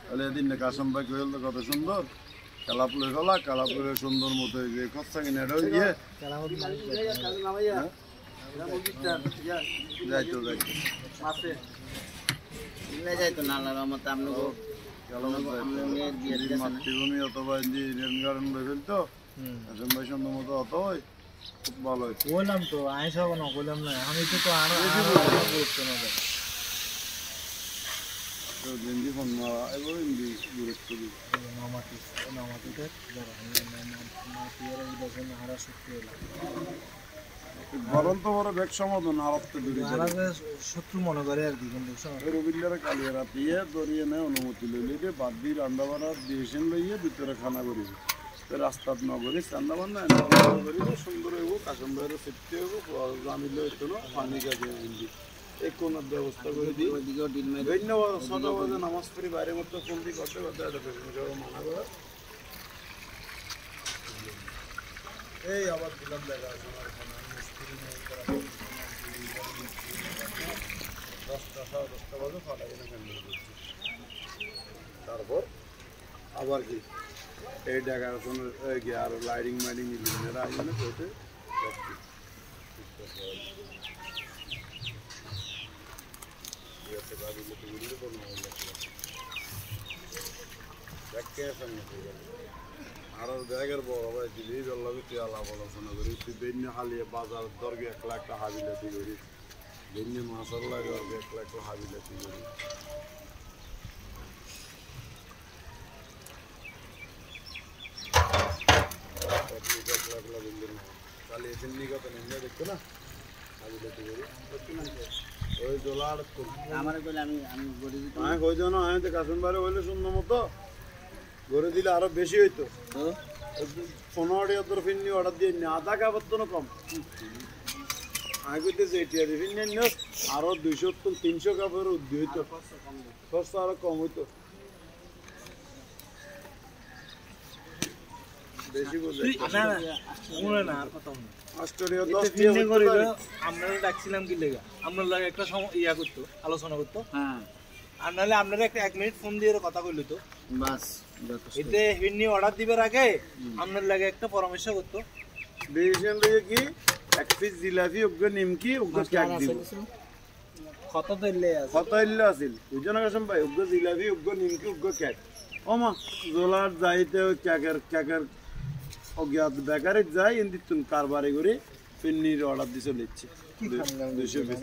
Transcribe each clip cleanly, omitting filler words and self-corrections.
তাহলে এদিন না কাসম ভাই কইল তো কত সুন্দর কালাপুলের গলা কালাপুলের সুন্দর মতো যে খরচা কিনে এটা গিয়ে যাইতো যাইতো না আল্লাহর রহমতে মাতৃভূমি অথবা ইডেন গার্ডেন ফেলতো কাসম ভাই সুন্দর মতো অত হয় খুব ভালো হয় বললাম তো আইসা না বললাম না আমি তো আরো গুরুত্ব না হিন্দি ফোন মারা এবার হিন্দি গুরুত্ব দিই বরং তো বড় ব্যাগ সমাধান হারাতে শত্রু মনে করে আর কি কিন্তু রবিন্দ্র কালিয়া রাতিয়ে দরিয়ে নেয় অনুমতি লইলে যে বাদ দিয়ে রান্না বান্না দিয়েছেন লইয়ে ভিতরে খানা করি রাস্তাত নগরী রান্না বান্না করি সুন্দর হইব কাসম ভাইয়ের সেফটি হইব জানিলে হইতো না পানি গাছে হিন্দি এই কোনার ব্যবস্থা করে দিই ধন্যবাদ ৬টা বাজে নামাজ পড়ি বাইরের মতো ফোন দিয়ে করতে করতে মানা করে এই আবার দিলাম দেখা আছে আমার এখানে মিস্ত্রি নেই দশটা ১০টা বাজে ফাটা কিনে ফ্যান্ডেল করছি তারপর আবার কি এই দেখাশোন গিয়ে আর লাইটিং মাইটিং ইঞ্জিনিয়ার আসবে কইতে আরো জায়গার বড় ভাই দিলি জল্লাবি তুই আলাপ আলোচনা করি তুই বেন্য হালিয়ে বাজার দরগে ১ লাখ টাকা হাবিলাতি করি বেন্য মাসাল লাগে ১ লাখ টাকা হাবিলাতি করি কালি এসে নিগত নিয়ে দেখতো না হাবিলাতি করি ওই ডলার আমার কইলে আমি গড়ি দিতে আমি কই জানো আমি তো কাসম বারে হইলে সুন্দর মতো গড়ে দিলে আরো বেশি হইতো ১৫টা ফিন্নি অর্ডার দিয়ে নি আধা কাপড় তো কম আমি কইতেছি এটিয়া ফিন্নি নিও আরো ২০০-৩০০ কাপড়ের উদ্দি হইতো খরচা আরো কম হইতো বেশি বোঝে না আর কথা অস্ট্রেলিয়া আমরা ডাকছিলাম কি লেগা আমরা লাগে একটা ইয়া করতো আলোচনা করতো হ্যাঁ আর নাহলে আপনারা একটা ১ মিনিট ফোন দিয়ে কথা কইলো তো বাস এতে হিন্নি অর্ডার দিবার আগে আপনার লাগে একটা পরামর্শ করতো ডিসিশন লইয়ে কি ১ পিস জিলাপি ওগো নিমকি ওগো কেক দিব কত দিলে আছে কত ইল্লা আছিল বুঝছেন কাসম ভাই ওগো জিলাপি ওগো নিমকি ওগো কেক ওমা জোলার যাইতে কেকের অজ্ঞাত বেকারে যাই এন্দি তুন কারবারে করে ফিন্নির অর্ডার দিয়ে চলেছে ২০০ পিস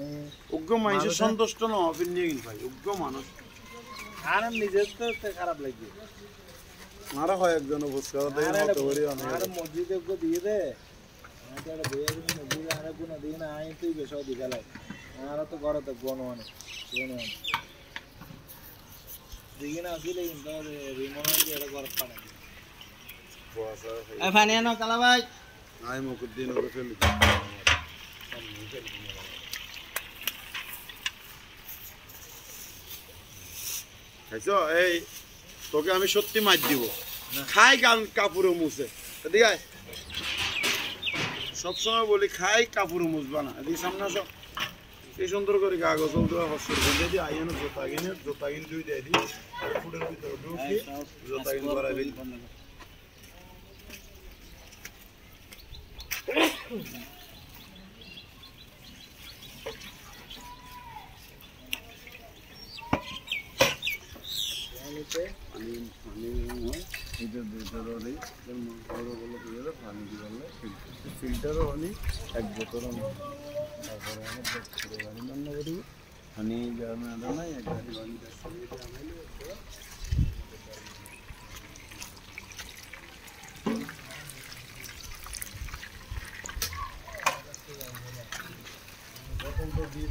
ওগো মানুষের সন্তুষ্ট না ফিন্নি কিন ভাই ওগো মানুষ আর নিজের তো খারাপ লাগে মারা হয় একজন অবস্থা দেয় মত করি আর মসজিদে ওগো দিয়ে দে আমাদের বইয়া দিন মসজিদে আর গুণ দিন আই তুই বেশ দিগালাই আর তো ঘরে তো গণ অনেক দিগিন আসলে কিন্তু রিমোনাল দিয়ে এটা ঘরে পানি এ ফানি আনো কালা ভাই আই মুকুদ্দিন ওরে ফেলি খাইছো এই তোকে আমি সত্যি মার দিব খাই কাপড়ে মুছে এদিকে আয় সবসময় বলি খাই কাপড়ে মুছবা না এদিকে সামনে আসো এই সুন্দর করে কাগজ দিয়ে দিই আইয়ানো জোতা কিনে দুই দিয়ে দিই ফুটের ভিতরে ঢুকি জোতা কিনে করাই দিই ফিল্টারও হনি এক বোতল তারপরে রান্না করি হানি জানা নাই এক গাড়ি বানি প্রথম তো দিয়ে